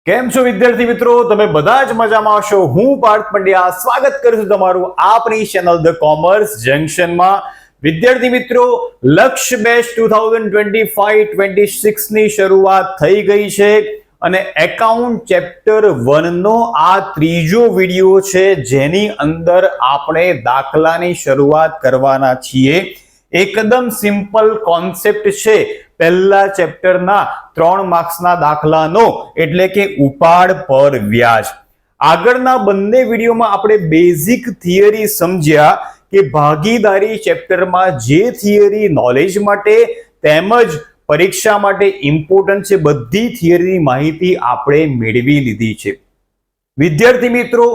કેમ છો વિદ્યાર્થી મિત્રો? તમે બધા જ મજામાં હશો. હું પાર્થ પંડ્યા સ્વાગત કરું છું તમારું આપણી ચેનલ ધ કોમર્સ જંકશનમાં. વિદ્યાર્થી મિત્રો, લક્ષ્ય બેચ 2025-26 ની શરૂઆત થઈ ગઈ છે અને એકાઉન્ટ ચેપ્ટર 1 નો આ ત્રીજો વિડિયો છે, જેની અંદર આપણે દાખલાની શરૂઆત કરવાના છીએ. એકદમ સિમ્પલ કોન્સેપ્ટ છે પહેલા ચેપ્ટરના 3 માર્ક્સના દાખલાનો, એટલે કે ઉપાડ પર વ્યાજ. આગળના બંને વિડીયોમાં આપણે બેઝિક થિયરી સમજ્યા કે ભાગીદારી ચેપ્ટરમાં જે થિયરી નોલેજ માટે તેમજ પરીક્ષા માટે ઇમ્પોર્ટન્ટ છે, બધી થિયરીની માહિતી આપણે મેળવી લીધી છે. વિદ્યાર્થી મિત્રો,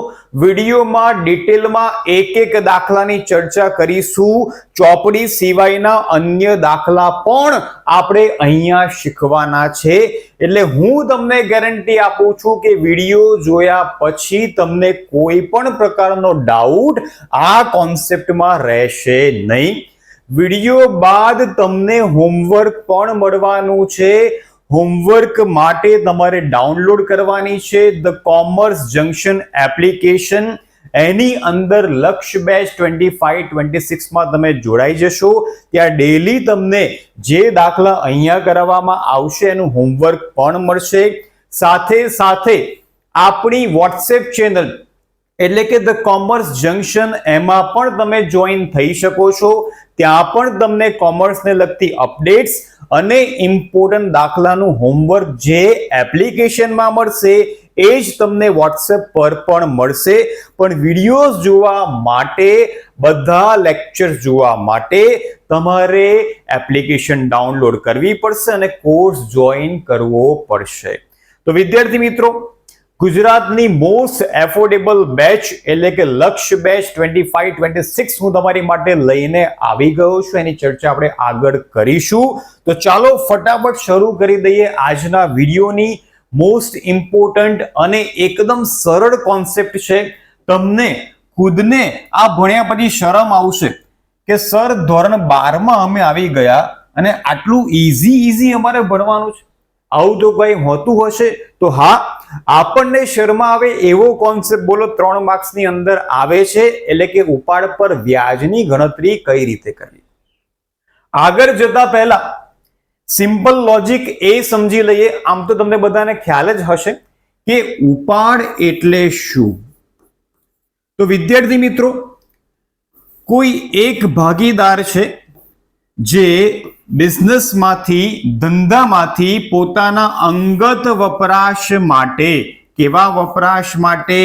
વિડીયોમાં ડિટેલમાં એક દાખલાની ચર્ચા કરીશું. ચોપડી સિવાયના અન્ય દાખલા પણ આપણે અહીંયા શીખવાના છે. એટલે હું તમને ગેરંટી આપું છું કે વિડીયો જોયા પછી તમને કોઈ પણ પ્રકારનો ડાઉટ આ કોન્સેપ્ટમાં રહેશે નહીં. વિડીયો બાદ તમને હોમવર્ક પણ મળવાનું છે. હોમવર્ક માટે તમારે ડાઉનલોડ કરવાની છે ધ કોમર્સ જંકશન એપ્લિકેશન. એની અંદર લક્ષ્ય બેચ 25-26 માં તમે જોડાઈ જશો. ત્યાં ડેલી તમને જે દાખલા અહીંયા કરાવવામાં આવશે એનું હોમવર્ક પણ મળશે. સાથે સાથે આપણી વોટ્સએપ ચેનલ એટલે કે ધ કોમર્સ જંકશન, એમાં પણ તમે જોઈન થઈ શકો છો. ત્યાં પણ તમને કોમર્સને લગતી અપડેટ્સ અને ઇમ્પોર્ટન્ટ દાખલાનું હોમવર્ક જે એપ્લિકેશનમાં મળશે એ જ તમને વોટ્સએપ પર પણ મળશે. પણ વિડીયોઝ જોવા માટે, બધા લેક્ચર જોવા માટે તમારે એપ્લિકેશન ડાઉનલોડ કરવી પડશે અને કોર્સ જોઈન કરવો પડશે. તો વિદ્યાર્થી મિત્રો, ગુજરાતની મોસ્ટ એફોર્ડેબલ બેચ એટલે કે લક્ષ્ય બેચ 25-26 હું તમારી માટે લઈને આવી ગયો છું. એની ચર્ચા આપણે આગળ કરીશું. તો ચાલો ફટાફટ શરૂ કરી દઈએ આજના વિડીયોની. મોસ્ટ ઇમ્પોર્ટન્ટ અને એકદમ સરળ કોન્સેપ્ટ છે. તમને ખુદને આ ભણ્યા પછી શરમ આવશે કે સર ધોરણ 12 માં અમે આવી ગયા અને આટલું ઈઝી અમારે ભણવાનું છે. આવું તો કઈ હોતું હશે? તો હા, આપણને શર્મા આવે એવો કોન્સેપ્ટ બોલો 3 માર્ક્સની અંદર આવે છે, એટલે કે ઉપાડ પર વ્યાજની ગણતરી કઈ રીતે કરવી. આગળ જતા પહેલા સિમ્પલ લોજિક એ સમજી લઈએ. આમ તો તમને બધાને ખ્યાલ જ હશે કે ઉપાડ એટલે શું. તો વિદ્યાર્થી મિત્રો, કોઈ એક ભાગીદાર છે જે બિઝનેસમાંથી, ધંધામાંથી પોતાના અંગત વપરાશ માટે, કેવા વપરાશ માટે?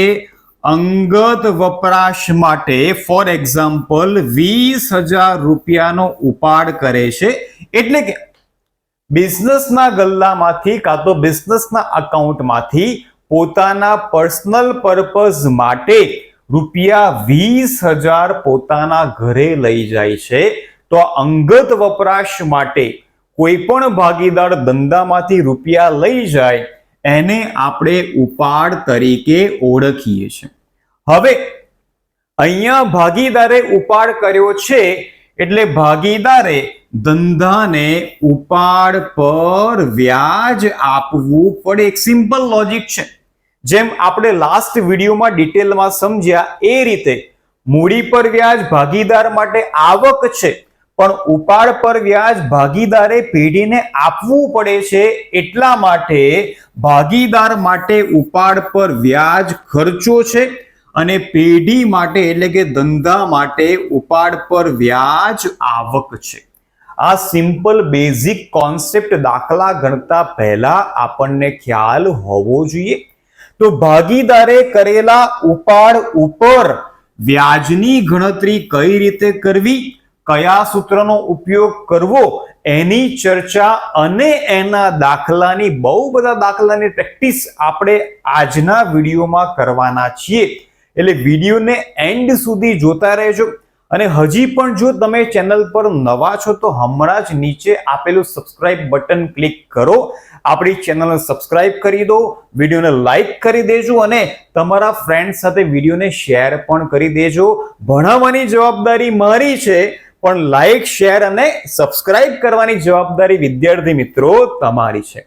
અંગત વપરાશ માટે ફોર એક્ઝામ્પલ 20,000 રૂપિયાનો ઉપાડ કરે છે. એટલે કે બિઝનેસના ગલ્લામાંથી કાં તો બિઝનેસના અકાઉન્ટમાંથી પોતાના પર્સનલ પર્પઝ માટે રૂપિયા 20,000 પોતાના ઘરે લઈ જાય છે. તો અંગત વપરાશ માટે કોઈ પણ ભાગીદાર ધંધામાંથી રૂપિયા લઈ જાય એને આપણે ઉપાડ તરીકે ઓળખીએ છીએ. હવે અહીંયા ભાગીદારે ઉપાડ કર્યો છે એટલે ભાગીદારે ધંધાને ઉપાડ પર વ્યાજ આપવું પડે. એક સિમ્પલ લોજિક છે. જેમ આપણે લાસ્ટ વિડીયોમાં ડિટેલમાં સમજ્યા એ રીતે મૂડી પર વ્યાજ ભાગીદાર માટે આવક છે, પણ ઉપાડ પર વ્યાજ ભાગીદારે પેઢીને આપવું પડે છે. એટલા માટે ભાગીદાર માટે ઉપાડ પર વ્યાજ ખર્ચો છે અને પેઢી માટે એટલે કે ધંધા માટે ઉપાડ પર વ્યાજ આવક છે. આ સિમ્પલ બેઝિક કોન્સેપ્ટ દાખલા ગણતા પહેલા આપણને ખ્યાલ હોવો જોઈએ. તો ભાગીદારે કરેલા ઉપાડ ઉપર વ્યાજની ગણતરી કઈ રીતે કરવી, કયા સૂત્રનો ઉપયોગ કરવો, એની ચર્ચા અને એના દાખલાની, બહુ બધા દાખલાની પ્રેક્ટિસ આપણે આજના વિડીયોમાં કરવાના છીએ. એટલે વિડીયોને એન્ડ સુધી જોતા રહેજો. અને હજી પણ જો તમે ચેનલ પર નવા છો તો હમણાં જ નીચે આપેલું સબસ્ક્રાઇબ બટન ક્લિક કરો. આપણી ચેનલને સબસ્ક્રાઇબ કરી દો, વિડીયોને લાઈક કરી દેજો અને તમારા ફ્રેન્ડ સાથે વિડીયોને શેર પણ કરી દેજો. ભણાવવાની જવાબદારી મારી છે, પણ લાઈક, શેર અને સબસ્ક્રાઇબ કરવાની જવાબદારી વિદ્યાર્થી મિત્રો તમારી છે.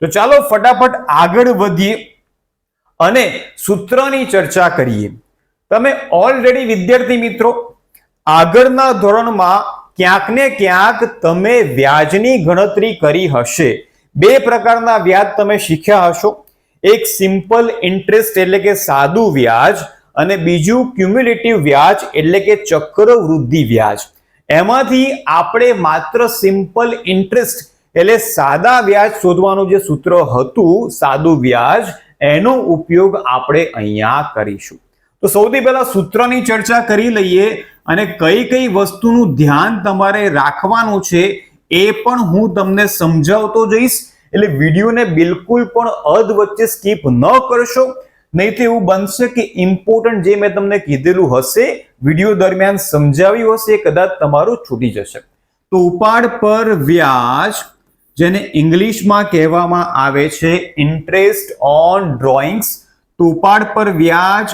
તો ચાલો ફટાફટ આગળ વધીએ. અને સૂત્રની ચર્ચા કરીએ. તમે ઓલરેડી વિદ્યાર્થી મિત્રો આગળના ધોરણમાં ક્યાંક ને ક્યાંક તમે વ્યાજની ગણતરી કરી હશે. બે પ્રકારના વ્યાજ તમે શીખ્યા હશો. એક સિમ્પલ ઇન્ટરેસ્ટ એટલે કે સાદું વ્યાજ અને બીજું ક્યુમ્યુલેટિવ વ્યાજ એટલે કે ચક્રવૃદ્ધિ વ્યાજ. એમાંથી આપણે માત્ર સિમ્પલ ઇન્ટરેસ્ટ એટલે સાદા વ્યાજ શોધવાનું જે સૂત્ર હતું સાદું વ્યાજ એનો ઉપયોગ આપણે અહીંયા કરીશું. તો સૌથી પહેલા સૂત્રની ચર્ચા કરી લઈએ અને કઈ કઈ વસ્તુનું ધ્યાન તમારે રાખવાનું છે એ પણ હું તમને સમજાવતો જઈશ. એટલે વિડીયોને બિલકુલ પણ અધ વચ્ચે સ્કીપ ન કરશો, નહીં તો એવું બનશે કે ઇમ્પોર્ટન્ટ જે મેં તમને કીધેલું હશે વિડીયો દરમિયાન સમજાવ્યું હશે એ કદાચ તમારું છૂટી જશે. તો ઉપાડ પર વ્યાજ જેને ઇંગ્લિશમાં કહેવામાં આવે છે ઇન્ટરેસ્ટ ઓન ડ્રોઈંગ્સ. તો ઉપાડ પર વ્યાજ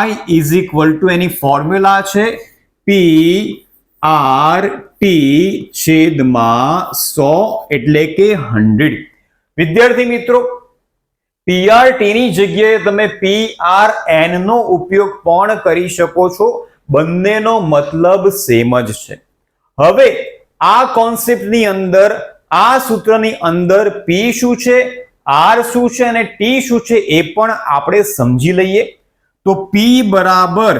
I is equal to any formula છે PRT છેદમાં 100 એટલે કે 100. વિદ્યાર્થી મિત્રો PRT ની જગ્યાએ તમે PRN નો ઉપયોગ પણ કરી શકો છો. બંનેનો મતલબ સેમ જ છે. હવે આ કોન્સેપ્ટની અંદર આ સૂત્રની અંદર P શું છે, R શું છે અને T શું છે એ પણ આપણે સમજી લઈએ. તો P બરાબર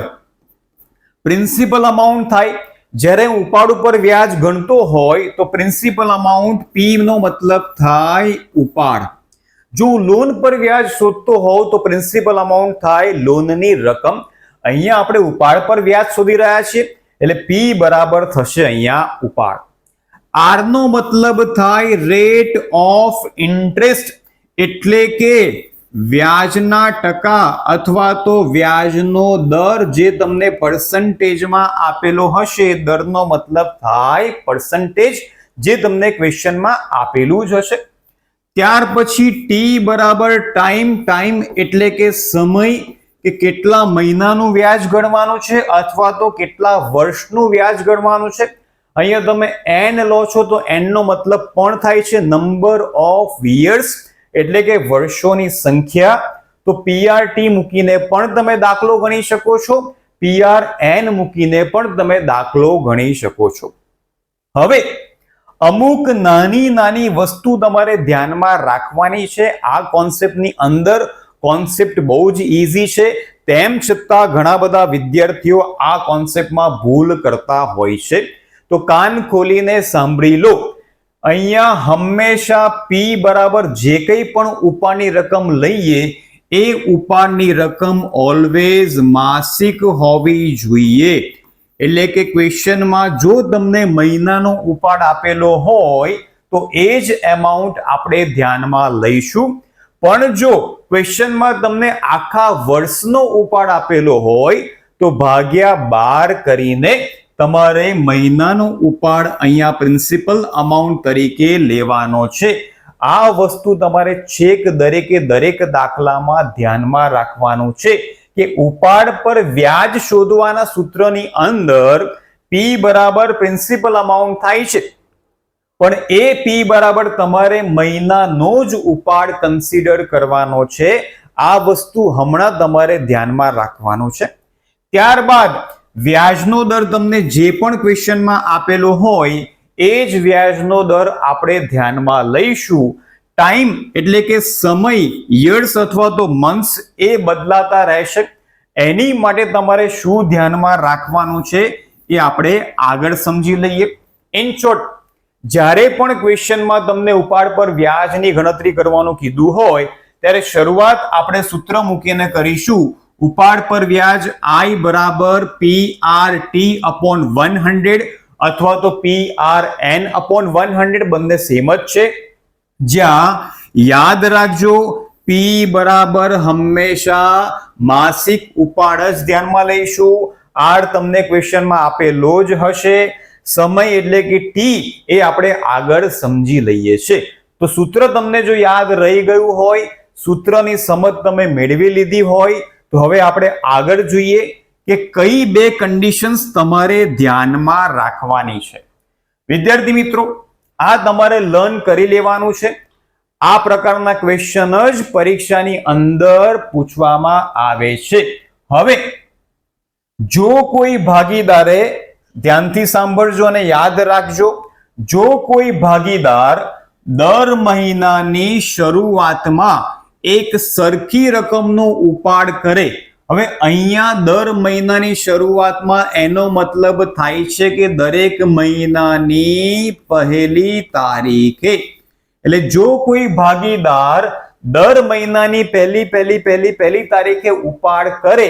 પ્રિન્સિપલ અમાઉન્ટ થાય. જ્યારે ઉપાડ ઉપર વ્યાજ ગણતો હોય તો પ્રિન્સિપલ અમાઉન્ટ P નો મતલબ થાય ઉપાડ. જો લોન પર વ્યાજ શોધતો હોવ તો પ્રિન્સિપલ અમાઉન્ટ થાય લોનની રકમ. અહીંયા આપણે ઉપાડ પર વ્યાજ શોધી રહ્યા છીએ એટલે P બરાબર થશે અહીંયા ઉપાડ. R નો મતલબ થાય રેટ ઓફ ઇન્ટરેસ્ટ એટલે કે વ્યાજના ટકા અથવા તો વ્યાજનો દર જે તમને પર્સન્ટેજમાં આપેલો હશે. દરનો મતલબ થાય પર્સન્ટેજ જે તમને ક્વેશ્ચનમાં આપેલું જ હશે. ત્યાર પછી T બરાબર ટાઈમ. ટાઈમ એટલે કે સમય કે કેટલા મહિનાનું વ્યાજ ગણવાનું છે અથવા તો કેટલા વર્ષનું વ્યાજ ગણવાનું છે. અહીંયા તમે N લો છો તો N નો મતલબ પણ થાય છે નંબર ઓફ યર્સ એટલે કે વર્ષોની સંખ્યા. તો PRT મૂકીને પણ તમે દાખલો ગણી શકો છો, PRN મૂકીને પણ તમે દાખલો ગણી શકો છો. હવે અમુક નાની નાની વસ્તુ તમારે ધ્યાનમાં રાખવાની છે આ કોન્સેપ્ટની અંદર. કોન્સેપ્ટ બહુ જ ઈઝી છે, તેમ છતાં ઘણા બધા વિદ્યાર્થીઓ આ કોન્સેપ્ટમાં ભૂલ કરતા હોય છે. તો કાન ખોલીને સાંભળી લો. અહીંયા હંમેશા P બરાબર જે કંઈ પણ ઉપાડની રકમ લઈએ એ ઉપાડની રકમ ઓલવેઝ માસિક હોવી જોઈએ. એટલે કે ક્વેશ્ચનમાં જો તમને મહિનાનો ઉપાડ આપેલો હોય તો એ જ એમાઉન્ટ આપણે ધ્યાનમાં લઈશું. પણ જો ક્વેશ્ચનમાં તમને આખા વર્ષનો ઉપાડ આપેલો હોય તો ભાગ્યા 12 કરીને તમારે મહિનાનો ઉપાડ અહીંયા પ્રિન્સિપલ અમાઉન્ટ તરીકે લેવાનો છે. આ વસ્તુ તમારે છેક દરેક દાખલામાં ધ્યાનમાં રાખવાનું છે કે ઉપાડ પર વ્યાજ શોધવાના સૂત્રની અંદર P બરાબર પ્રિન્સિપલ અમાઉન્ટ થાય છે, પણ એ P બરાબર તમારે મહિનાનો જ ઉપાડ કન્સિડર કરવાનો છે. આ વસ્તુ હમણાં તમારે ધ્યાનમાં રાખવાનું છે. ત્યારબાદ વ્યાજનો દર તમને જે પણ ક્વેશ્ચનમાં આપેલો હોય એ જ વ્યાજનો દર આપણે ધ્યાનમાં લઈશું. ટાઈમ એટલે કે સમય, યર્સ અથવા તો મંથ્સ એ બદલાતા રહેશે. એની માટે તમારે શું ધ્યાનમાં રાખવાનું છે એ આપણે આગળ સમજી લઈએ. ઇન શોર્ટ, જ્યારે પણ ક્વેશ્ચનમાં તમને ઉપાડ પર વ્યાજની ગણતરી કરવાનું કીધું હોય ત્યારે શરૂઆત આપણે સૂત્ર મૂકીને કરીશું. ઉપાડ પર વ્યાજ I બરાબર PRT upon 100 અથવા તો PRN upon 100 બંને સેમ જ છે. જ્યાં યાદ રાખજો P બરાબર હંમેશા માસિક ઉપાડ જ ધ્યાનમાં લઈશું. R તમને ક્વેશ્ચનમાં આપેલો જ હશે. સમય એટલે કે T એ આપણે આગળ સમજી લઈએ છે. તો સૂત્ર તમને જો યાદ રહી ગયું હોય, સૂત્રની સમજ તમે મેળવી લીધી હોય તો હવે આપણે આગળ જોઈએ કે કઈ બે કન્ડિશન્સ તમારે ધ્યાનમાં રાખવાની છે. વિદ્યાર્થી મિત્રો, આ તમારે લર્ન કરી લેવાનું છે. આ પ્રકારના ક્વેશ્ચન જ પરીક્ષાની અંદર પૂછવામાં આવે છે. હવે જો કોઈ ભાગીદારે, ધ્યાનથી સાંભળજો અને યાદ રાખજો, જો કોઈ ભાગીદાર દર મહિનાની શરૂઆતમાં એક સરખી રકમનો ઉપાડ કરે, હવે અહીંયા દર મહિનાની શરૂઆતમાં એનો મતલબ થાય છે કે દરેક મહિનાની પહેલી તારીખે, એટલે જો કોઈ ભાગીદાર દર મહિનાની પહેલી તારીખે ઉપાડ કરે,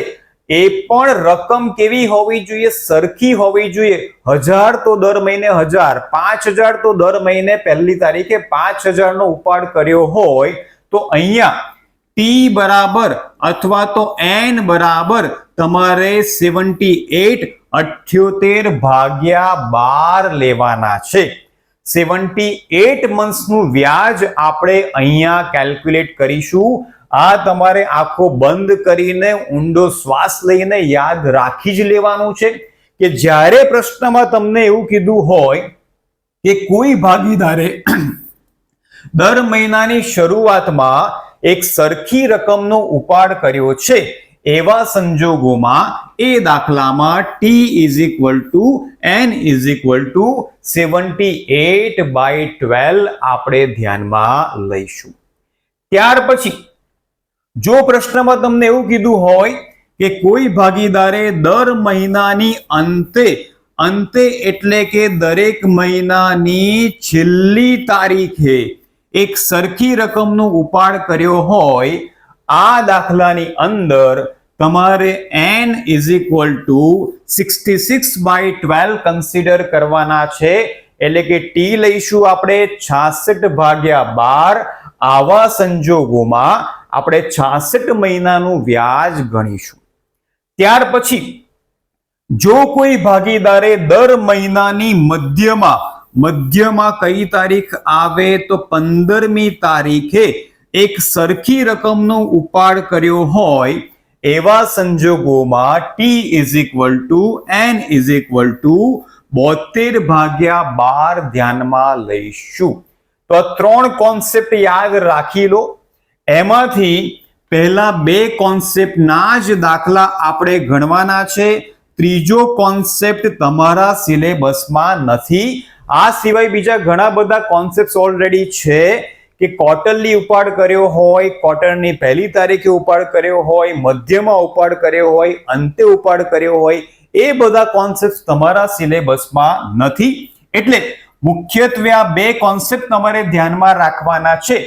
એ પણ રકમ કેવી હોવી જોઈએ? સરખી હોવી જોઈએ. 1000 તો દર મહિને 1000, 5000 તો દર મહિને પહેલી તારીખે 5000 નો ઉપાડ કર્યો હોય તો અહીંયા ટી બરાબર અથવા તો એન બરાબર તમારે 78 ભાગ્યા 12 લેવાના છે. 78 મંથ્સનું વ્યાજ આપણે અહીંયા કેલ્ક્યુલેટ કરીશું. આ તમારે આંખો બંધ કરીને ઊંડો શ્વાસ લઈને યાદ રાખી જ લેવાનું છે કે જ્યારે પ્રશ્નમાં તમને એવું કીધું હોય કે કોઈ ભાગીદારે દર મહિનાની શરૂઆતમાં એક સરખી રકમનો ઉપાડ કર્યો છે, એવા સંજોગોમાં એ દાખલામાં t n 78/12 આપણે ધ્યાનમાં લઈશું. ત્યાર પછી જો પ્રશ્નમાં તમને એવું કીધું હોય કે કોઈ ભાગીદારે દર મહિનાની અંતે એટલે કે દરેક મહિનાની છેલ્લી તારીખે એક સરખી રકમનો ઉપાડ કર્યો હોય, આ દાખલાની અંદર તમારે n 66/12 કન્સિડર કરવાના છે, એટલે કે t લઈશું આપણે 66/12. આવા સંજોગોમાં આપણે 66 મહિનાનું વ્યાજ ગણીશું. ત્યાર પછી જો કોઈ ભાગીદારે દર મહિનાની મધ્યમાં કઈ તારીખ આવે તો 15મી તારીખે એક સરખી રકમનો ઉપાડ કર્યો હોય, એવા સંજોગોમાં t n 72/12 ધ્યાનમાં લઈશું. તો આ 3 કોન્સેપ્ટ યાદ રાખી લો. એમાંથી પહેલા 2 કોન્સેપ્ટના જ દાખલા આપણે ગણવાના છે. ત્રીજો કોન્સેપ્ટ તમારા સિલેબસમાં નથી. આ સિવાય બીજા ઘણા બધા કોન્સેપ્ટ ઓલરેડી છે કે ક્વાર્ટરલી ઉપાડ કર્યો હોય, ક્વાર્ટરની પહેલી તારીખે ઉપાડ કર્યો હોય, મધ્યમાં ઉપાડ કર્યો હોય, અંતે ઉપાડ કર્યો હોય, એ બધા કોન્સેપ્ટ તમારા સિલેબસમાં નથી. એટલે મુખ્યત્વે આ 2 કોન્સેપ્ટ તમારે ધ્યાનમાં રાખવાના છે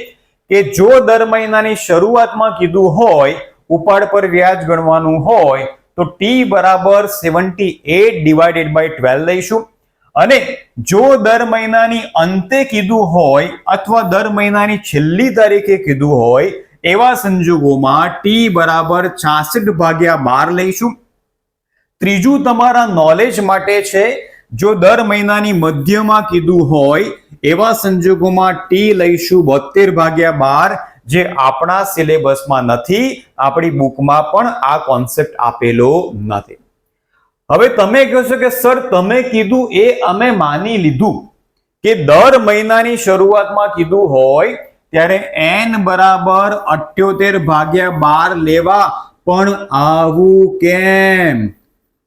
કે જો દર મહિનાની શરૂઆતમાં કીધું હોય ઉપાડ પર વ્યાજ ગણવાનું હોય તો t બરાબર 78/12 લઈશું, અને જો દર મહિનાની અંતે કીધું હોય અથવા દર મહિનાની છેલ્લી તારીખે કીધું હોય, એવા સંજોગોમાં t બરાબર 66/12 લઈશું. ત્રીજું તમારા નોલેજ માટે છે, જો દર મહિનાની મધ્યમાં કીધું હોય એવા સંજોગોમાં t લઈશું 72/12, જે આપણા સિલેબસમાં નથી, આપણી બુકમાં પણ આ કોન્સેપ્ટ આપેલો નથી. હવે તમે કહેશો કે સર તમે કીધું એ અમે માની લીધું કે દર મહિનાની શરૂઆતમાં કીધું હોય ત્યારે n બરાબર 78/12 લેવા, પણ આવું કેમ?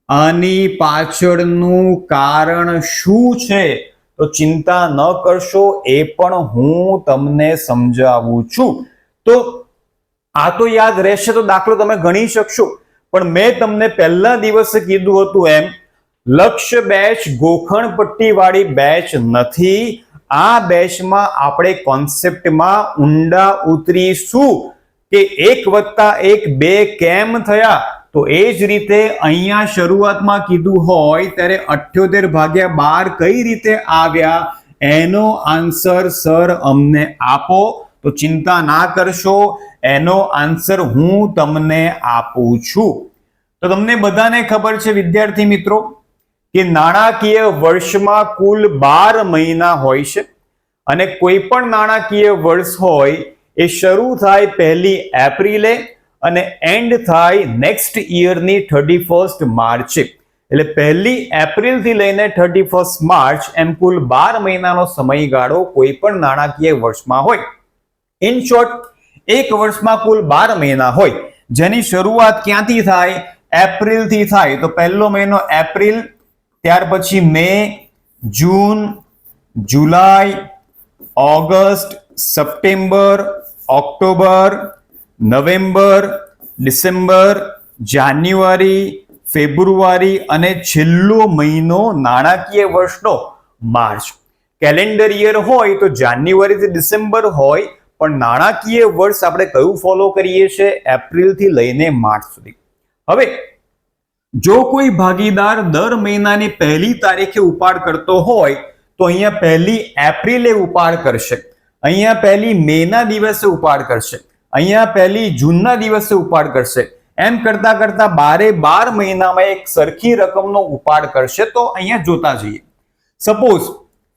આની પાછળનું કારણ શું છે? તો ચિંતા ન કરશો, એ પણ હું તમને સમજાવું છું. તો આ તો યાદ રહેશે તો દાખલો તમે ગણી શકશો, પણ મેં તમને પહેલા દિવસે કીધું હતું એમ લક્ષ્ય બેચ ગોખણપટ્ટી વાળી બેચ નથી. આ બેચમાં આપણે કોન્સેપ્ટમાં ઊંડા ઉતરીશું કે 1+1 2 કેમ થયા. તો એ જ રીતે અહીંયા શરૂઆતમાં કીધું હોય ત્યારે 78/12 કઈ રીતે આવ્યા, એનો આન્સર સર અમને આપો. તો ચિંતા ના કરશો, એનો આન્સર હું તમને આપું છું. તો તમને બધાને ખબર છે વિદ્યાર્થી મિત્રો કે નાણાકીય વર્ષમાં કુલ 12 મહિના હોય છે, અને કોઈ પણ નાણાકીય વર્ષ હોય એ શરૂ થાય 1 એપ્રિલે અને એન્ડ થાય નેક્સ્ટ યરની 31 માર્ચે. એટલે 1 એપ્રિલ થી લઈને 31 માર્ચ એમ કુલ 12 મહિનાનો સમયગાળો કોઈ પણ નાણાકીય વર્ષમાં હોય. ઇન શોર્ટ, એક વર્ષમાં કુલ 12 મહિના હોય, જેની શરૂઆત ક્યાંથી થાય? એપ્રિલથી થાય. તો પહેલો મહિનો એપ્રિલ, ત્યાર પછી મે, જૂન, જુલાઈ, August, September, October, November, December, જાન્યુઆરી, ફેબ્રુઆરી અને છેલ્લો મહિનો નાણાકીય વર્ષનો માર્ચ. કેલેન્ડર યર હોય તો જાન્યુઆરીથી ડિસેમ્બર હોય, પણ નાણાકીય વર્ષ આપણે કયું ફોલો કરીએ છીએ? એપ્રિલથી લઈને માર્ચ સુધી. હવે જો કોઈ ભાગીદાર દર મહિનાની પહેલી તારીખે ઉપાડ કરતો હોય તો અહીંયા 1 એપ્રિલે ઉપાડ કરશે, અહીંયા 1 મેના દિવસે ઉપાડ કરશે, અહીંયા 1 જૂનના દિવસે ઉપાડ કરશે. એમ કરતા કરતા 12 મહિનામાં એક સરખી રકમનો ઉપાડ કરશે. તો અહીંયા જોતા જઈએ. સપોઝ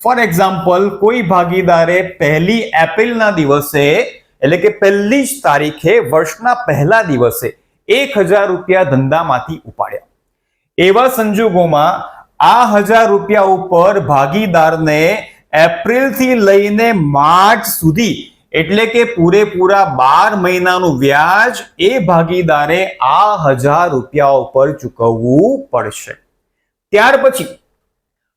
ફોર એક્ઝામ્પલ, કોઈ ભાગીદારે 1 એપ્રિલના દિવસે એટલે કે પહેલી જ તારીખે વર્ષના પહેલા દિવસે 1000 રૂપિયા ધંધામાંથી ઉપાડ્યા. એવા સંજોગોમાં આ 1000 રૂપિયા ઉપર ભાગીદારને એપ્રિલથી લઈને માર્ચ સુધી એટલે કે પૂરેપૂરા 12 મહિનાનું વ્યાજ એ ભાગીદારે આ 1000 રૂપિયા ઉપર ચૂકવવું પડશે. ત્યાર પછી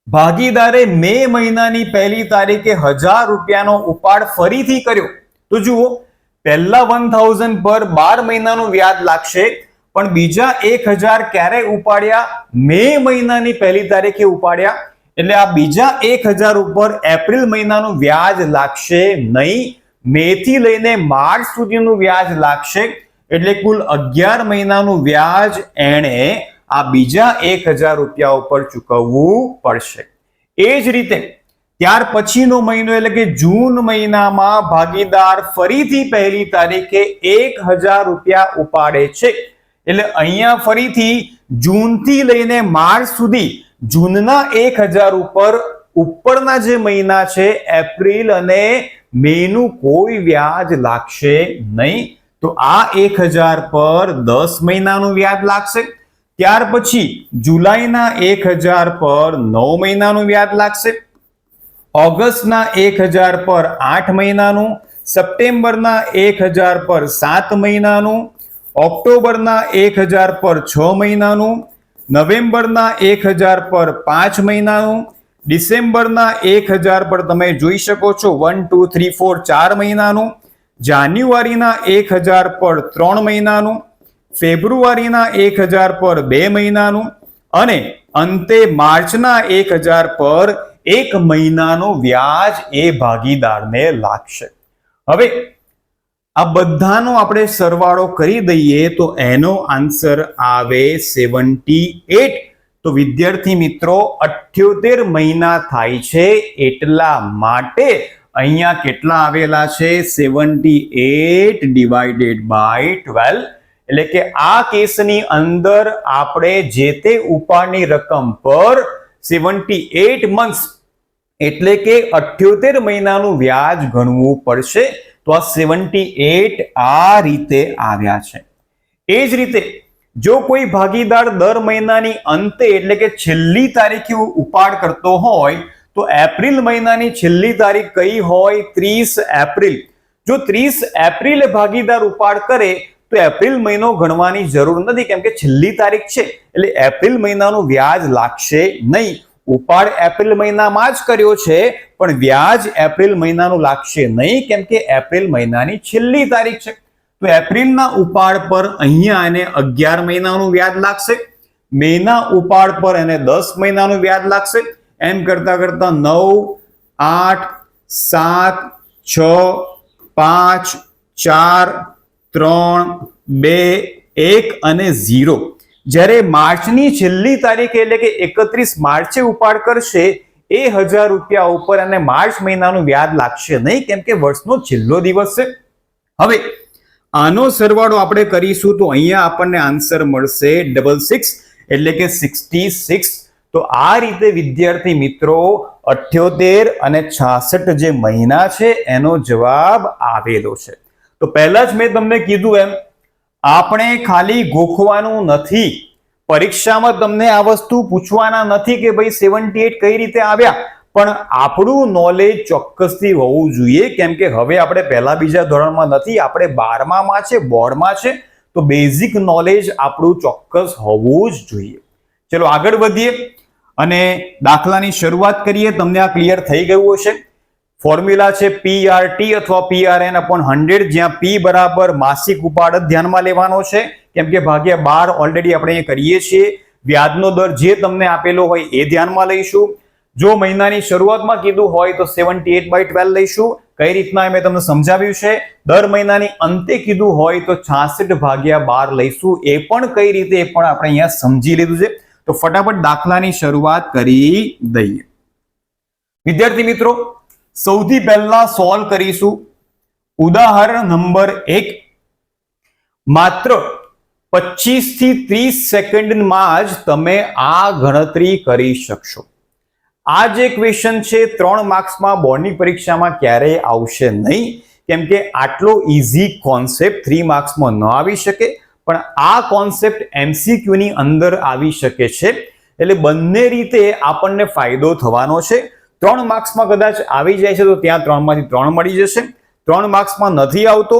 ભાગીદારે મે મહિનાની પહેલી તારીખે 1000 રૂપિયાનો ઉપાડ ફરીથી કર્યો. તો જુઓ, પહેલા 1000 પર 12 મહિનાનું વ્યાજ લાગશે, પણ બીજા 1000 ક્યારે ઉપાડ્યા? મે મહિનાની પહેલી તારીખે ઉપાડ્યા. એટલે આ બીજા 1000 ઉપર એપ્રિલ મહિનાનું વ્યાજ લાગશે નહીં, મે થી લઈને માર્ચ સુધીનું વ્યાજ લાગશે. એટલે કુલ 11 મહિનાનું વ્યાજ એણે આ બીજા 1000 રૂપિયા ઉપર ચૂકવવું પડશે. એ જ રીતે ત્યાર પછીનો મહિનો એટલે કે જૂન મહિનામાં ભાગીદાર ફરીથી પહેલી તારીખે 1000 રૂપિયા ઉપાડે છે. એટલે અહીંયા ફરીથી જૂનથી લઈને માર્ચ સુધી જૂનના 1000 ઉપરના જે મહિના છે એપ્રિલ અને મેનું કોઈ વ્યાજ લાગશે નહીં. તો આ 1000 પર 10 મહિનાનું વ્યાજ લાગશે. ત્યાર પછી જુલાઈના 1000 પર 9 મહિનાનું વ્યાજ લાગશે, ઓગસ્ટના 1000 પર 8 મહિનાનું, સપ્ટેમ્બરના 1000 પર 7 મહિનાનું, ઓક્ટોબરના 1000 પર 6 મહિનાનું, નવેમ્બરના 1000 પર 5 મહિનાનું, ડિસેમ્બરના 1000 પર તમે જોઈ શકો છો 1 2 3 4 4 મહિનાનું, જાન્યુઆરીના 1000 પર 3 મહિનાનું, ફેબ્રુઆરીના 1000 પર 2 મહિનાનું અને અંતે માર્ચના 1000 પર 1 મહિનાનું વ્યાજ એ ભાગીદારને લાગશે. હવે આ બધાનો આપણે સરવાળો કરી દઈએ તો એનો આન્સર આવે 78. તો વિદ્યાર્થી મિત્રો 78 મહિના થાય છે, એટલા માટે અહીંયા કેટલા આવેલા છે? 78 ડિવાઇડેડ બાય 12. એટલે કે આ કેસની અંદર આપણે જે તે ઉપાડની રકમ પર 78 મંથ્સ એટલે કે 78 મહિનાનું વ્યાજ ગણવું પડશે. તો આ 78 આ રીતે આવ્યા છે. એ જ રીતે જો કોઈ ભાગીદાર દર મહિનાની અંતે એટલે કે છેલ્લી તારીખે ઉપાડ કરતો હોય તો એપ્રિલ મહિનાની છેલ્લી તારીખ કઈ હોય? 30 એપ્રિલ. જો 30 એપ્રિલે ભાગીદાર ઉપાડ કરે તો એપ્રિલ મહિનો ગણવાની જરૂર નથી, કેમ કે છેલ્લી તારીખ છે એટલે એપ્રિલ મહિનાનું વ્યાજ લાગશે નહીં. ઉપાડ એપ્રિલ મહિનામાં જ કર્યો છે પણ વ્યાજ એપ્રિલ મહિનાનું લાગશે નહીં, કેમ કે એપ્રિલ મહિનાની છેલ્લી તારીખ છે. તો એપ્રિલના ઉપાડ પર અહીંયા એને 11 મહિનાનું વ્યાજ લાગશે, મેના ઉપાડ પર એને 10 મહિનાનું વ્યાજ લાગશે. એમ કરતા કરતા 9 8 7 6 5 4 3 2 1 અને 0. જ્યારે માર્ચની છેલ્લી તારીખ એટલે કે 31 માર્ચે ઉપાડ કરશે એ 1000 રૂપિયા ઉપર અને માર્ચ મહિનાનું વ્યાજ લાગશે નહીં, કેમ કે વર્ષનો છેલ્લો દિવસ છે. હવે આનો સરવાળો આપણે કરીશું તો અહીંયા આપણને આન્સર મળશે 66 એટલે કે 66. તો આ રીતે વિદ્યાર્થી મિત્રો 78 અને 66 જે મહિના છે એનો જવાબ આવેલો છે. તો પહેલા જ મેં તમને કીધું એમ આપણે ખાલી ગોખવાનું નથી, પરીક્ષામાં તમને આ વસ્તુ પૂછવાના નથી કે ભાઈ 78 કઈ રીતે આવ્યા, પણ આપણું નોલેજ ચોક્કસથી હોવું જોઈએ, કેમ કે હવે આપણે પહેલા બીજા ધોરણમાં નથી, આપણે 12માં છે, બોર્ડમાં છે, તો બેઝિક નોલેજ આપણું ચોક્કસ હોવું જ જોઈએ. ચલો આગળ વધીએ અને દાખલાની શરૂઆત કરીએ. તમને આ ક્લિયર થઈ ગયું હશે. ફોર્મ્યુલા છે PRT અથવા PRN/100, જ્યાં P બરાબર માસિક ઉપાડ જ ધ્યાનમાં લેવાનો છે, કેમ કે ભાગ્યા 12 ઓલરેડી આપણે અહીંયા કરીએ છીએ. વ્યાજનો દર જે તમને આપેલો હોય એ ધ્યાનમાં લઈશું. જો મહિનાની શરૂઆતમાં કીધું હોય તો 78/12 લઈશું. કઈ રીતના મેં તમને સમજાવ્યું છે. દર મહિનાની અંતે કીધું હોય તો 66/12 લઈશું. એ પણ કઈ રીતે એ પણ આપણે અહીંયા સમજી લીધું છે. તો ફટાફટ દાખલાની શરૂઆત કરી દઈએ. વિદ્યાર્થી મિત્રો, સૌથી પહેલા સોલ્વ કરીશું ઉદાહરણ નંબર 1. માત્ર 25 થી 30 સેકન્ડમાં જ તમે આ ગણતરી કરી શકશો. આ જે ક્વેશ્ચન છે 3 માર્ક્સમાં બોર્ડની પરીક્ષામાં ક્યારેય આવશે નહીં, કેમ કે આટલો ઈઝી કોન્સેપ્ટ 3 માર્ક્સમાં ન આવી શકે, પણ આ કોન્સેપ્ટ MCQ ની અંદર આવી શકે છે. એટલે બંને રીતે આપણને ફાયદો થવાનો છે. 3 માર્ક્સમાં કદાચ આવી જાય છે તો ત્યાં 3 માંથી 3 મળી જશે. 3 માર્ક્સમાં નથી આવતો,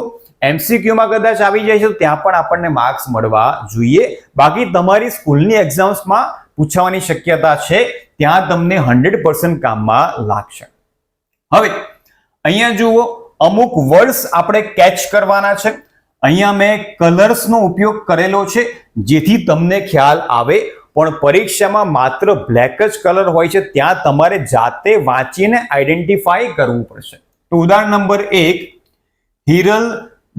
MCQ માં કદાચ આવી જાય છે તો ત્યાં પણ આપણને માર્ક્સ મળવા જોઈએ. બાકી તમારી સ્કૂલની એક્ઝામ્સમાં પૂછવાની શક્યતા છે, ત્યાં તમને 100% કામમાં લાગશે. હવે અહીંયા જુઓ, અમુક વર્ડ્સ આપણે કેચ કરવાના છે. અહીંયા મેં કલર્સનો ઉપયોગ કરેલો છે જેથી તમને ખ્યાલ આવે, પણ પરીક્ષામાં માત્ર બ્લેક જ કલર હોય છે, ત્યાં તમારે જાતે વાંચીને આઈડેન્ટિફાઈ કરવું પડશે. તો ઉદાહરણ નંબર 1, હિરલ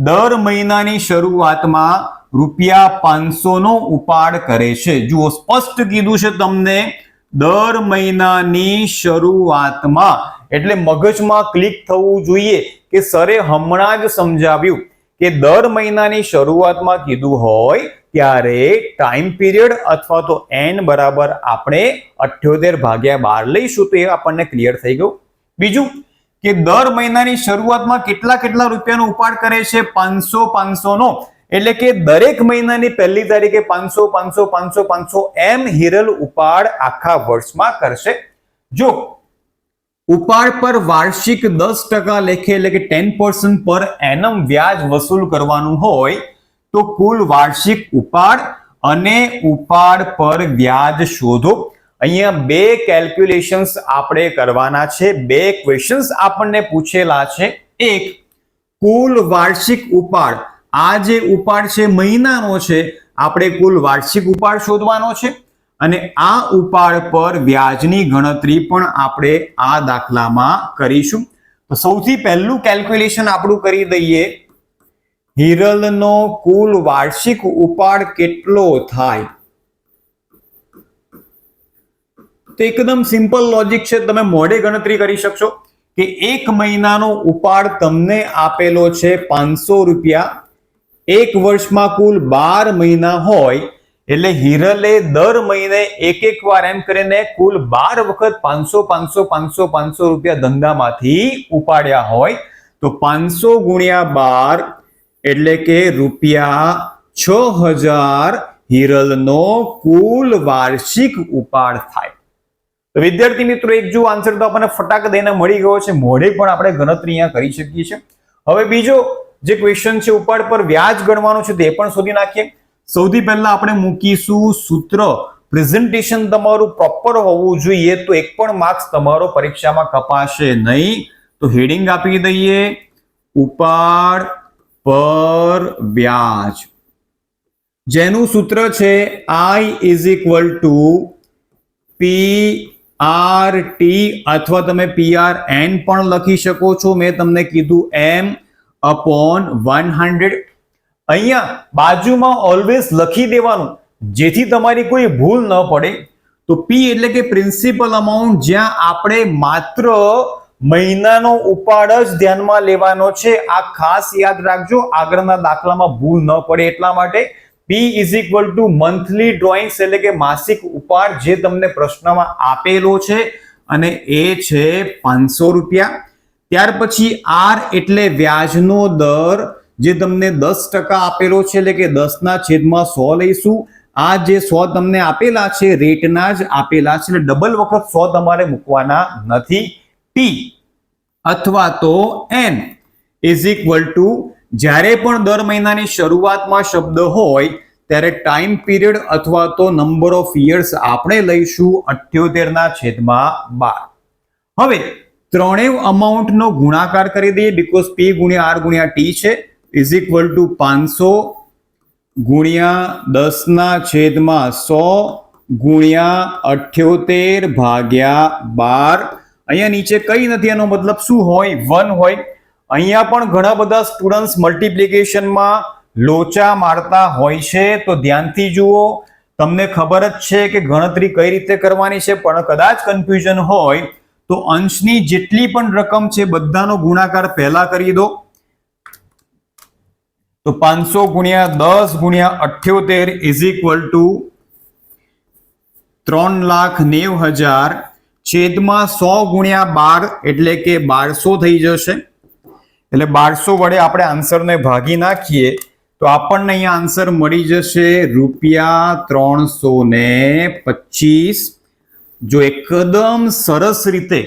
દર મહિનાની શરૂઆતમાં ₹500 નો ઉપાડ કરે છે. જુઓ, સ્પષ્ટ કીધું છે તમને દર મહિનાની શરૂઆતમાં, એટલે મગજમાં ક્લિક થવું જોઈએ કે સરે હમણાં જ સમજાવ્યું કે દર મહિનાની શરૂઆતમાં કીધું હોય ત્યારે ટાઈમ પીરિયડ અથવા તો n બરાબર આપણે 78/12 લઈશું, તો એ આપણને ક્લિયર થઈ ગયું. બીજું કે દર મહિનાની શરૂઆતમાં કેટલા રૂપિયાનો ઉપાડ કરે છે? 500 નો, એટલે કે દરેક મહિનાની પહેલી તારીખે 500 એમ હિરલ ઉપાડ આખા વર્ષમાં કરશે. જો ઉપાડ પર વાર્ષિક 10% લેખે એટલે કે 10% પર એનમ વ્યાજ વસૂલ કરવાનું હોય તો કુલ વાર્ષિક ઉપાડ અને ઉપાડ પર વ્યાજ શોધો. અહીંયા 2 કેલ્ક્યુલેશન્સ આપણે કરવાના છે. 2 ક્વેશ્ચન્સ આપણને પૂછેલા છે. એક, કુલ વાર્ષિક ઉપાડ, આ જે ઉપાડ છે મહિનાનો છે, આપણે કુલ વાર્ષિક ઉપાડ શોધવાનો છે, અને આ ઉપાડ પર વ્યાજની ગણતરી પણ આપણે આ દાખલામાં કરીશું. તો સૌથી પહેલું કેલ્ક્યુલેશન આપણું કરી દઈએ. હિરલનો કુલ વાર્ષિક ઉપાડ કેટલો થાય? તો એકદમ સિમ્પલ લોજિક છે, તમે મોઢે ગણતરી કરી શકશો કે એક મહિનાનો ઉપાડ તમને આપેલો છે ₹500. એક વર્ષમાં કુલ 12 મહિના હોય, એટલે હિરલે દર મહિને એક વાર એમ કરીને કુલ 12 વખત 500 રૂપિયા ધંધામાંથી ઉપાડ્યા હોય, તો 500 ગુણ્યા 12 એટલે કે ₹6000 હિરલનો કુલ વાર્ષિક ઉપાડ થાય. તો વિદ્યાર્થી મિત્રો, એક જો આન્સર તો આપણને ફટાક દઈને મળી ગયો છે, મોઢે પણ આપણે ગણતરી અહીંયા કરી શકીએ છીએ. હવે બીજો જે ક્વેશ્ચન છે ઉપાડ પર વ્યાજ ગણવાનું છે, તે પણ શોધી નાખીએ. સૌથી પહેલા આપણે મૂકીશું સૂત્ર. પ્રેઝન્ટેશન તમારું પ્રોપર હોવું જોઈએ, તો એક પણ માર્ક્સ તમારો પરીક્ષામાં કપાશે નહીં. તો હેડિંગ આપી દઈએ ઉપાડ પર વ્યાજ, જેનું સૂત્ર છે I = PRT, અથવા તમે PRN પણ લખી શકો છો. મેં તમને કીધું M/100. અહીંયા બાજુમાં ઓલવેઝ લખી દેવાનું, જેથી તમારી કોઈ ભૂલ ન પડે. તો P એટલે કે પ્રિન્સિપલ અમાઉન્ટ, જ્યાં આપણે માત્ર મહિનાનો ઉપાડ જ ધ્યાનમાં લેવાનો છે. આ ખાસ યાદ રાખજો, આગળના દાખલામાં ભૂલ ન પડે એટલા માટે. P = મંથલી ડ્રોઈંગ્સ, એટલે કે માસિક ઉપાડ જે તમને પ્રશ્નમાં આપેલો છે, અને એ છે ₹500. ત્યાર પછી R એટલે વ્યાજનો દર, જે તમને 10% આપેલો છે, એટલે કે 10/100 લઈશું. આ જે 100 તમને આપેલા છે રેટના જ આપેલા છે, એટલે ડબલ વખત 100 તમારે મૂકવાના નથી. ટી અથવા તો એન ઇઝ ઇક્વલ ટુ, જ્યારે પણ દર મહિનાની શરૂઆતમાં શબ્દ હોય ત્યારે ટાઈમ પીરિયડ અથવા તો નંબર ઓફ યર્સ આપણે લઈશું 78/12. હવે ત્રણેય અમાઉન્ટનો ગુણાકાર કરી દઈએ, બીકોઝ P ગુણ્યા R ગુણ્યા T છે, ઇઝ ઇક્વલ ટુ 500 ગુણ્યા 10/100 ગુણ્યા 78/12. અહીંયા નીચે કઈ નથી, એનો મતલબ શું હોય? 1 હોય. અહીંયા પણ ઘણા બધા સ્ટુડન્ટ્સ મલ્ટિપ્લિકેશનમાં લોચા મારતા હોય છે, તો ધ્યાનથી જુઓ. તમને ખબર જ છે કે ગણતરી કઈ રીતે કરવાની છે, પણ કદાચ કન્ફ્યુઝન હોય તો અંશની જેટલી પણ રકમ છે બધાનો ગુણાકાર પહેલા કરી દો. તો 500 ગુણ્યા 10 ગુણ્યા 78 ઇઝ ઇક્વલ ટુ 3,90,000 છેદમાં 100 ગુણ્યા 12 એટલે કે 1200 થઈ જશે. એટલે 1200 વડે આપણે આન્સરને ભાગી નાખીએ તો આપણને અહીંયા આન્સર મળી જશે ₹325. જો એકદમ સરસ રીતે,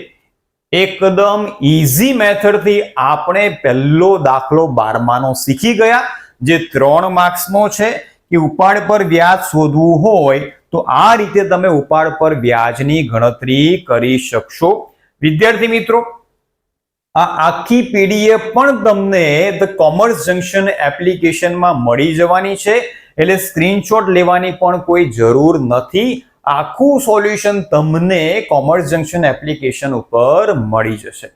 એકદમ ઈઝી મેથડથી આપણે પહેલો દાખલો 12માનો શીખી ગયા, જે 3 માર્ક્સનો છે કે ઉપાડ પર વ્યાજ શોધવું હોય તો આ રીતે તમે ઉપાડ પર વ્યાજની ગણતરી કરી શકશો. વિદ્યાર્થી મિત્રો, આ આખી પીડીએફ પણ તમને ધ કોમર્સ જંકશન એપ્લિકેશનમાં મળી જવાની છે, એટલે સ્ક્રીનશોટ લેવાની પણ કોઈ જરૂર નથી. આખું સોલ્યુશન તમને કોમર્સ જંકશન એપ્લિકેશન ઉપર મળી જશે.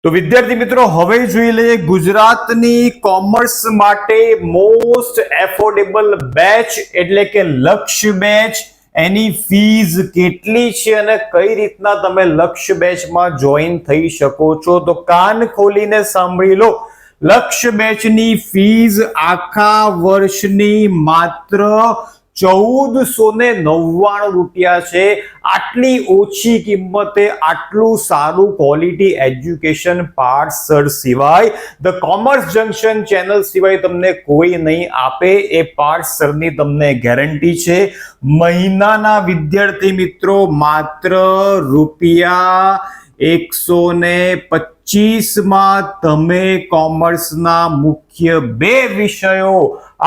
તો વિદ્યાર્થી મિત્રો, હવે જોઈ લઈએ ગુજરાતની કોમર્સ માટે મોસ્ટ એફોર્ડેબલ બેચ એટલે કે લક્ષ્ય બેચ. એની ફીઝ કેટલી છે અને કઈ રીતના તમે લક્ષ્ય બેચમાં જોઈન થઈ શકો છો, તો કાન ખોલીને સાંભળી લો. લક્ષ્ય બેચની ફીઝ આખા વર્ષની માત્ર ₹1499 છે. આટલી ઓછી કિંમતે આટલું સારું ક્વોલિટી એજ્યુકેશન પાર્ટસર સિવાય, ધ કોમર્સ જંકશન ચેનલ સિવાય તમને કોઈ નહીં આપે, એ પાર્ટસરની તમને ગેરંટી છે. મહિનાના વિદ્યાર્થી મિત્રો માત્ર ₹125 તમે કોમર્સના મુખ્ય 2 વિષયો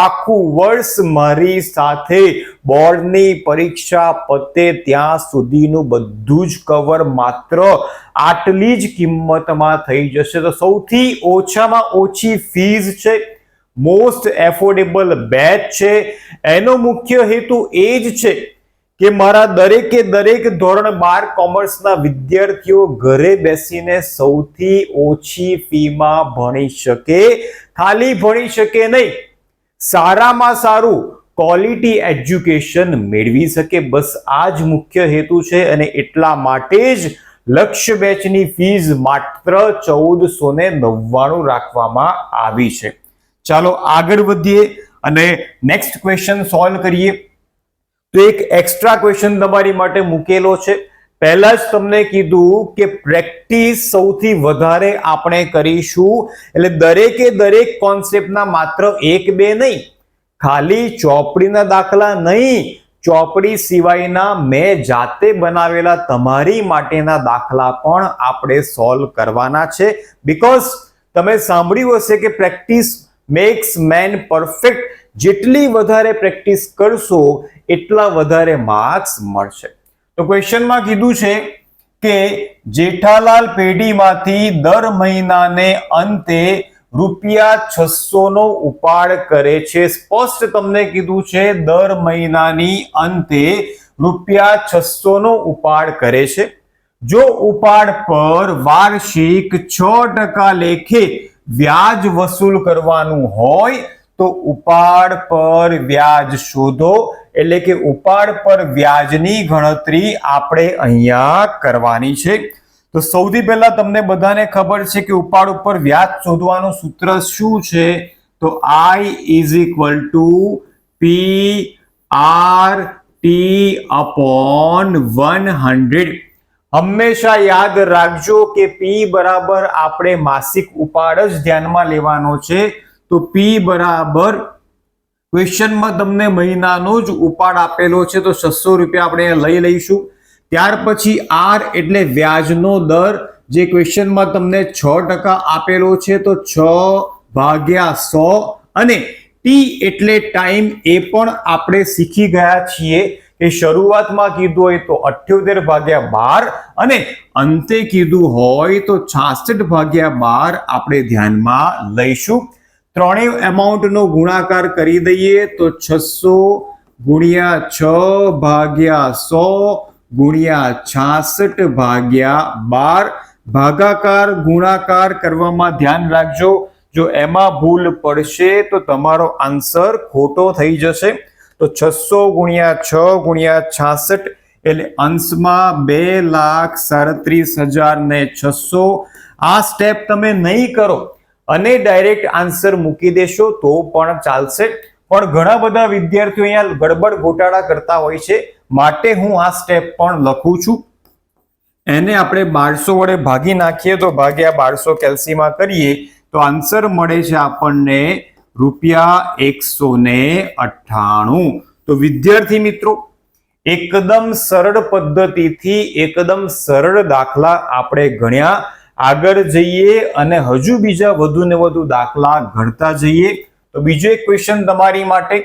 આખું વર્ષ મારી સાથે બોર્ડની પરીક્ષા પતે ત્યાં સુધીનું બધું જ કવર માત્ર આટલી જ કિંમતમાં થઈ જશે. તો સૌથી ઓછામાં ઓછી ફીઝ છે, મોસ્ટ એફોર્ડેબલ બેચ છે. એનો મુખ્ય હેતુ એ જ છે કે મારા દરેકે દરેક ધોરણ 12 કોમર્સના વિદ્યાર્થીઓ ઘરે બેસીને સૌથી ઓછી ફીમાં ભણી શકે. ખાલી ભણી શકે નહીં, સારામાં સારું ક્વોલિટી એજ્યુકેશન મેળવી શકે. બસ આ જ મુખ્ય હેતુ છે, અને એટલા માટે જ લક્ષ્ય બેચની ફીઝ માત્ર 1499 રાખવામાં આવી છે. ચાલો આગળ વધીએ અને નેક્સ્ટ ક્વેશ્ચન સોલ્વ કરીએ. તો એક એક્સ્ટ્રા ક્વેશ્ચન તમારી માટે મૂકેલો છે. પહેલા જ તમને કીધું કે પ્રેક્ટિસ સૌથી વધારે આપણે કરીશું, એટલે દરેકે દરેક કોન્સેપ્ટના માત્ર 1-2 નહીં, ખાલી ચોપડીના દાખલા નહીં, ચોપડી સિવાયના મેં જાતે બનાવેલા તમારી માટેના દાખલા પણ આપણે સોલ્વ કરવાના છે. બીકોઝ તમે સાંભળ્યું હશે કે પ્રેક્ટિસ મેક્સ મેન પરફેક્ટ. જેટલી વધારે પ્રેક્ટિસ કરશો એટલા વધારે માર્ક્સ મળશે. તો ક્વેશ્ચનમાં કીધું છે કે જેઠાલાલ પેઢીમાંથી દર મહિનાને અંતે ₹600 નો ઉપાડ કરે છે. સ્પષ્ટ તમને કીધું છે દર મહિનાની અંતે ₹600 નો ઉપાડ કરે છે. જો ઉપાડ પર વાર્ષિક 6% લેખે વ્યાજ વસૂલ કરવાનું હોય તો ઉપાડ પર વ્યાજ શોધો. એટલે કે ઉપાડ પર વ્યાજની ગણતરી આપણે અહીંયા કરવાની છે. તો સૌથી પહેલા તમને બધાને ખબર છે કે ઉપાડ ઉપર વ્યાજ શોધવાનું સૂત્ર શું છે, તો I is equal to PR/T/100. હંમેશા યાદ રાખજો કે P બરાબર આપણે માસિક ઉપાડ જ ધ્યાનમાં લેવાનો છે. તો P બરાબર ક્વેશ્ચનમાં તમને મહિનાનો જ ઉપાડ આપેલો છે તો 600 રૂપિયા આપણે લઈ લઈશું. ત્યાર પછી આર એટલે વ્યાજનો દર, જે ક્વેશ્ચનમાં તમને 6% આપેલો છે તો 6/100, અને ટી એટલે ટાઈમ, એ પણ આપણે શીખી ગયા છીએ કે શરૂઆતમાં કીધું હોય તો 78/12 અને અંતે કીધું હોય તો 66/12 આપણે ધ્યાનમાં લઈશું. ત્રણેય એમાઉન્ટનો ગુણાકાર કરી દઈએ તો 600 × 6/100 × 66/12 ભાગાકાર ગુણાકાર કરવામાં ધ્યાન રાખજો. જો એમાં ભૂલ પડશે તો તમારો આન્સર ખોટો થઈ જશે. તો 600 × 6 × 66 એટલે અંશમાં 2,37,600. આ સ્ટેપ તમે નહીં કરો અને ડાયરેક્ટ આન્સર મૂકી દેશો તો પણ ચાલશે, પણ ઘણા બધા વિદ્યાર્થીઓ અહીંયા ગડબડ ગોટાળા કરતા હોય છે, માટે હું આ સ્ટેપ પણ લખું છું. એને આપણે 1200 વડે ભાગી નાખીએ તો ભાગ્યા 1200 કેલ્સીમાં કરીએ તો આન્સર મળે છે આપણને ₹198. તો વિદ્યાર્થી મિત્રો, એકદમ સરળ પદ્ધતિથી એકદમ સરળ દાખલા આપણે ગણ્યા. આગળ જઈએ અને હજુ બીજા વધુ ને વધુ દાખલા ગણતા જઈએ. તો બીજો એક ક્વેશ્ચન તમારી માટે,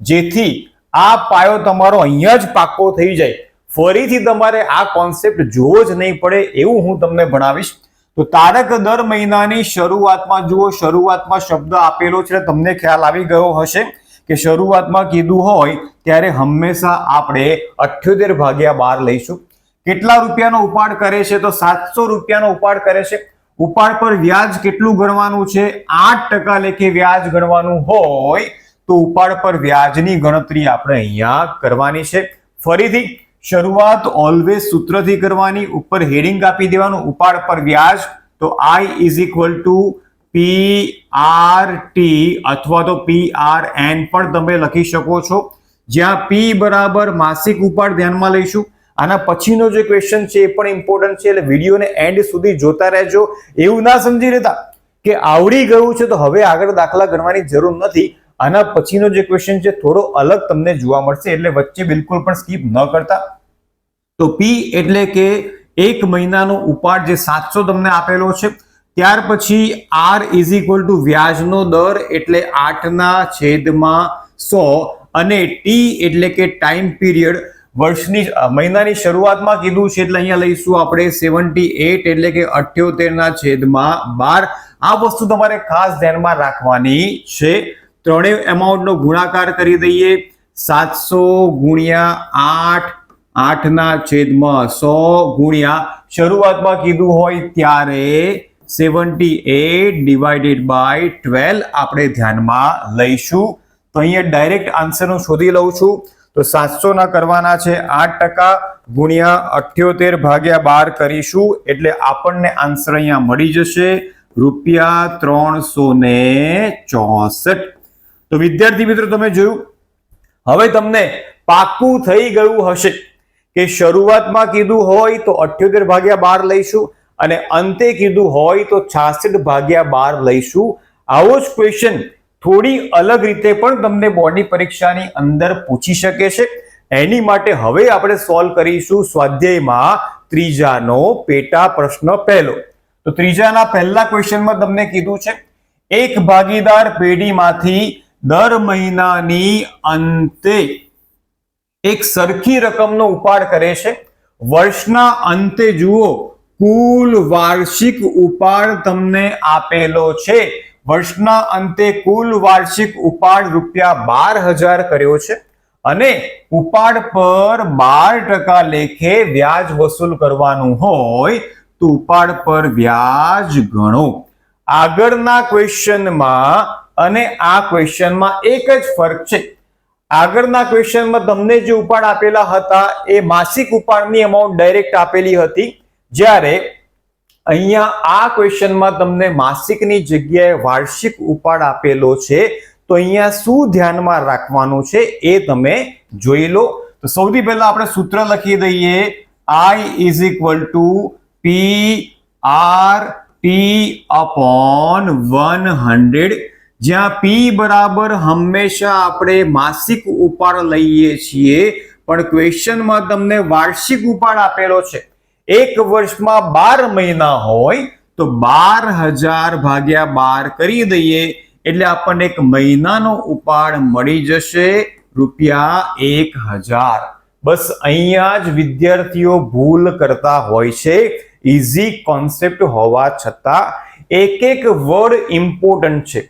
જેથી આ પાયો તમારો અહીંયા જ પાક્કો થઈ જાય, ફરીથી તમારે આ કોન્સેપ્ટ જોવો જ નહીં પડે એવું હું તમને ભણાવીશ. તો તારક દર મહિનાની શરૂઆતમાં જુઓ, શરૂઆતમાં શબ્દ આપેલો છે, તમને ખ્યાલ આવી ગયો હશે કે શરૂઆતમાં કીધું હોય ત્યારે હંમેશા આપણે 78/12 લઈશું. કેટલા રૂપિયાનો ઉપાડ કરે છે તો 700 રૂપિયાનો ઉપાડ કરે છે. ઉપાડ પર વ્યાજ કેટલું ગણવાનું છે? 8% લેખે વ્યાજ ગણવાનું હોય તો ઉપાડ પર વ્યાજની ગણતરી આપણે અહીંયા કરવાની છે. ફરીથી શરૂઆત ઓલવેઝ સૂત્રથી કરવાની, ઉપર હેડિંગ આપી દેવાનું ઉપાડ પર વ્યાજ, તો I = PRT અથવા તો PRN પણ તમે લખી શકો છો, જ્યાં P બરાબર માસિક ઉપાડ ધ્યાનમાં લઈશું. આના પછીનો જે ક્વેશ્ચન છે એ પણ ઇમ્પોર્ટન્ટ છે, એટલે વિડીયોને એન્ડ સુધી જોતા રહેજો. એવું ના સમજી લેતા કે આવડી ગયું છે તો હવે આગળ દાખલા ગણવાની જરૂર નથી. આના પછીનો જે ક્વેશ્ચન છે થોડો અલગ તમને જોવા મળશે, એટલે વચ્ચે બિલકુલ પણ સ્કીપ ન કરતા. તો P એટલે કે એક મહિનાનો ઉપાડ, જે 700 તમને આપેલો છે. ત્યાર પછી R = વ્યાજનો દર, એટલે 8/100, અને T એટલે કે ટાઈમ પીરિયડ, વર્ષની મહિનાની શરૂઆતમાં કીધું છે એટલે અહીંયા લઈશું આપણે 78 એટલે કે 78/12. આ વસ્તુ તમારે ખાસ ધ્યાનમાં રાખવાની છે. ત્રણેય એમાઉન્ટનો ગુણાકાર કરી દઈએ. 700 × 8 8/100 શરૂઆતમાં કીધું હોય ત્યારે 78/12 આપણે ધ્યાનમાં લઈશું. તો અહીંયા ડાયરેક્ટ આન્સરનું શોધી લઉં છું. તો 700 ના કરવાના છે 8% × 78/12 કરીશું, એટલે આપણને આન્સર અહીંયા મળી જશે ₹364. તો વિદ્યાર્થી મિત્રો, તમે જોયું, હવે તમને પાક્કું થઈ ગયું હશે કે શરૂઆતમાં કીધું હોય તો 78/12 લઈશું અને અંતે કીધું હોય તો 66/12 લઈશું. આવો જ ક્વેશ્ચન થોડી અલગ રીતે પણ તમને બોર્ડની પરીક્ષાની અંદર પૂછી શકે છે. એની માટે હવે આપણે સોલ્વ કરીશું સ્વાધ્યાયમાં ત્રીજાનો પેટા પ્રશ્ન પહેલો. તો ત્રીજાના પહેલા ક્વેશ્ચનમાં તમને કીધું છે એક ભાગીદાર પેઢીમાંથી દર મહિનાની અંતે એક સરખી રકમનો ઉપાડ કરે છે. વર્ષના અંતે જુઓ, કુલ વાર્ષિક ઉપાડ તમને આપેલો છે. વર્ષના અંતે કુલ વાર્ષિક ઉપાડ ₹12,000 કર્યો છે અને ઉપાડ પર 12% લેખે વ્યાજ વસૂલ કરવાનું હોય તો ઉપાડ પર વ્યાજ ગણો. આગળના ક્વેશ્ચનમાં અને આ ક્વેશ્ચનમાં એક જ ફરક છે. આગળના ક્વેશ્ચનમાં તમને જે ઉપાડ આપેલા હતા એ માસિક ઉપાડની અમાઉન્ટ ડાયરેક્ટ આપેલી હતી, જ્યારે અહીંયા આ ક્વેશ્ચનમાં તમને માસિકની જગ્યાએ વાર્ષિક ઉપાડ આપેલો છે. તો અહીંયા શું ધ્યાનમાં રાખવાનું છે એ તમે જોઈ લો. તો સૌથી પહેલા આપણે સૂત્ર લખી દઈએ, I = PRT/100, જ્યાં પી બરાબર હંમેશા આપણે માસિક ઉપાડ લઈએ છીએ, પણ ક્વેશ્ચનમાં તમને વાર્ષિક ઉપાડ આપેલો છે. એક વર્ષમાં 12 મહિના હોય તો 12,000 ભાગ્યા 12 કરી દઈએ એટલે આપણને એક મહિનાનો ઉપાડ મળી જશે ₹1,000. બસ અહીંયા જ વિદ્યાર્થીઓ ભૂલ કરતા હોય છે. ઇઝી કોન્સેપ્ટ હોવા છતાં એક વર્ડ ઇમ્પોર્ટન્ટ છે.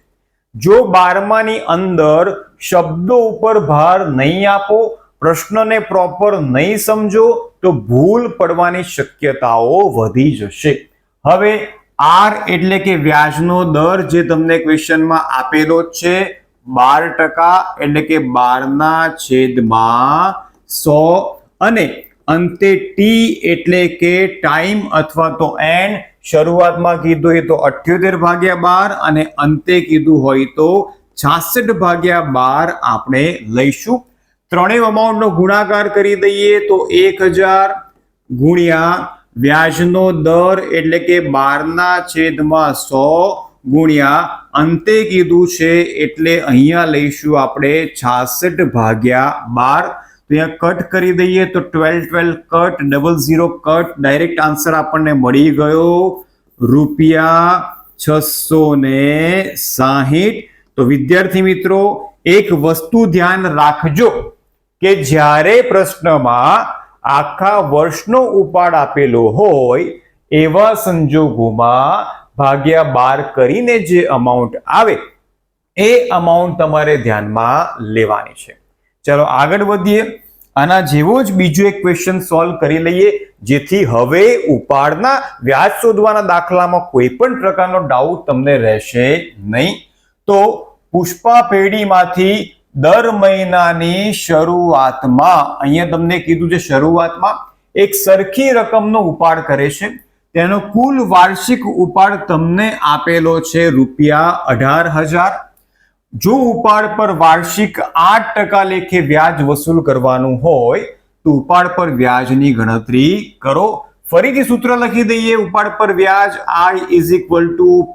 જો 12માની અંદર શબ્દો ઉપર ભાર નહીં આપો, પ્રશ્નને પ્રોપર નહીં સમજો તો ભૂલ પડવાની શક્યતાઓ વધી જશે. હવે આર એટલે કે વ્યાજનો દર જે તમને ક્વેશ્ચનમાં આપેલો છે 12% એટલે કે 12/100 અને અંતે ટી એટલે કે ટાઈમ અથવા તો એન. શરૂઆતમાં કીધું હોય તો 78/12 અને અંતે કીધું હોય તો 66/12 આપણે લઈશું. ત્રણેય અમાઉન્ટનો ગુણાકાર કરી દઈએ તો 1000 ગુણ્યા વ્યાજનો દર એટલે કે 12/100 ગુણ્યા અંતે કીધું છે એટલે અહીંયા લઈશું આપણે 66/12. તો અહીંયા કટ કરી દઈએ તો 12 કટ, 00 કટ, ડાયરેક્ટ આન્સર આપણને મળી ગયો ₹660. તો વિદ્યાર્થી મિત્રો એક વસ્તુ ધ્યાન રાખજો કે જ્યારે પ્રશ્નમાં આખા વર્ષનો ઉપાડ આપેલો હોય એવા સંજોગોમાં ભાગ્યા 12 કરીને જે અમાઉન્ટ આવે એ અમાઉન્ટ તમારે ધ્યાનમાં લેવાની છે. ચલો આગળ વધીએ. આના જેવો જ બીજો એક ક્વેશ્ચન સોલ્વ કરી લઈએ જેથી હવે ઉપાડના વ્યાજ શોધવાના દાખલામાં કોઈ પણ પ્રકારનો ડાઉટ તમને રહેશે નહીં. તો પુષ્પા પેઢીમાંથી દર મહિનાની શરૂઆતમાં અહીંયા તમને કીધું છે શરૂઆતમાં એક સરખી રકમનો ઉપાડ કરે છે. તેનો કુલ વાર્ષિક ઉપાડ તમને આપેલો છે ₹18,000. જો ઉપાડ પર વાર્ષિક 8% લેખે વ્યાજ વસૂલ કરવાનું હોય તો ઉપાડ પર વ્યાજની ગણતરી કરો. ફરીથી સૂત્ર લખી દઈએ. ઉપાડ પર વ્યાજ I =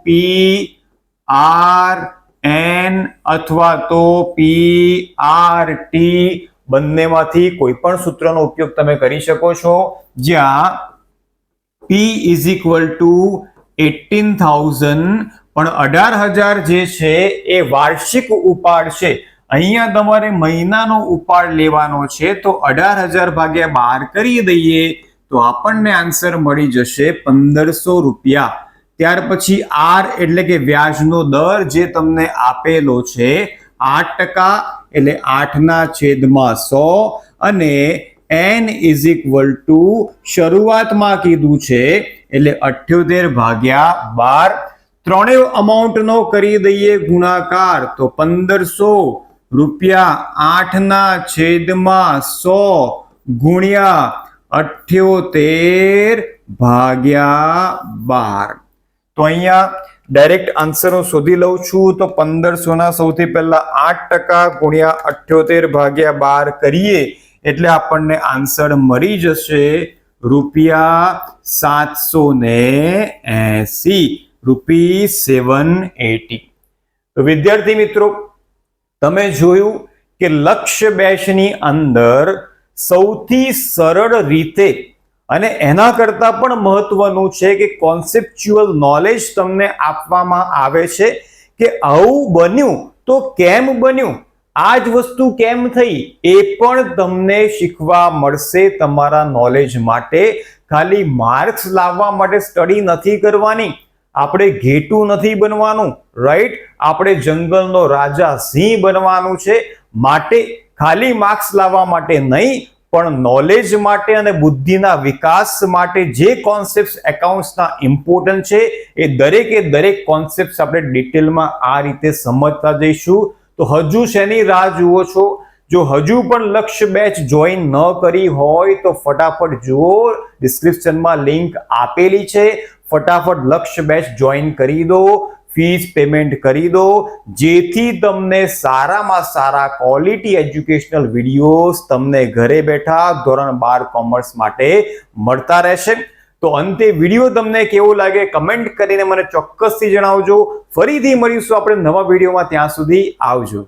PRN અથવા તો PRT બંનેમાંથી કોઈ પણ સૂત્રનો ઉપયોગ તમે કરી શકો છો. જ્યાં P = 18,000 પણ 18,000 જે છે એ વાર્ષિક ઉપાડ છે. અહીંયા તમારે મહિનાનો ઉપાડ લેવાનો છે તો 18,000 ભાગ્યા 12 કરી દઈએ તો આપણને આન્સર મળી જશે ₹1,500. ત્યાર પછી આર એટલે કે વ્યાજનો દર જે તમને આપેલો છે 8% એટલે 8/100 અને n = શરૂઆતમાં કીધું છે એટલે 78/12. ત્રણેય અમાઉન્ટનો કરી દઈએ ગુણાકાર તો ₹1,500 8/100 ગુણ્યા 78/12. તો અહીંયા ડાયરેક્ટ આન્સર હું શોધી લઉં છું તો 1500 સૌથી પહેલા 8% ગુણ્યા 78/12 કરીએ એટલે આપણને આન્સર મળી જશે ₹780. તો વિદ્યાર્થી મિત્રો તમે જોયું કે લક્ષ્ય બેચની અંદર સૌથી સરળ રીતે અને એના કરતા પણ મહત્વનું છે કે કોન્સેપ્ચ્યુઅલ નોલેજ તમને આપવામાં આવે છે કે આવું બન્યું તો કેમ બન્યું, આ જ વસ્તુ કેમ થઈ એ પણ તમને શીખવા મળશે. તમારા નોલેજ માટે ખાલી માર્ક્સ લાવવા માટે સ્ટડી નથી કરવાની, આપણે ઘેટું નથી બનવાનું, રાઈટ? આપણે જંગલનો રાજા સિંહ બનવાનું છે. માટે ખાલી માર્ક્સ લાવવા માટે નહીં પણ નોલેજ માટે અને બુદ્ધિના વિકાસ માટે જે કોન્સેપ્ટ એકાઉન્ટ્સના ઇમ્પોર્ટન્ટ છે એ દરેક કોન્સેપ્ટ આપણે ડિટેલમાં આ રીતે સમજતા જઈશું. તો હજુ શેની રાહ જુઓ છો? જો હજુ પણ લક્ષ્ય બેચ જોઈન ન કરી હોય તો ફટાફટ જુઓ, ડિસ્ક્રિપ્શનમાં લિંક આપેલી છે. ફટાફટ લક્ષ્ય બેચ જોઈન કરી દો, ફીસ પેમેન્ટ કરી દો, જેથી તમને સારામાં સારા ક્વોલિટી એજ્યુકેશનલ વિડીયોઝ તમને ઘરે બેઠા ધોરણ 12 કોમર્સ માટે મળતા રહેશે. તો અંતે વિડીયો તમને કેવો લાગે કમેન્ટ કરીને મને ચોક્કસથી જણાવજો. ફરીથી મળીશું આપણે નવા વિડીયોમાં, ત્યાં સુધી આવજો.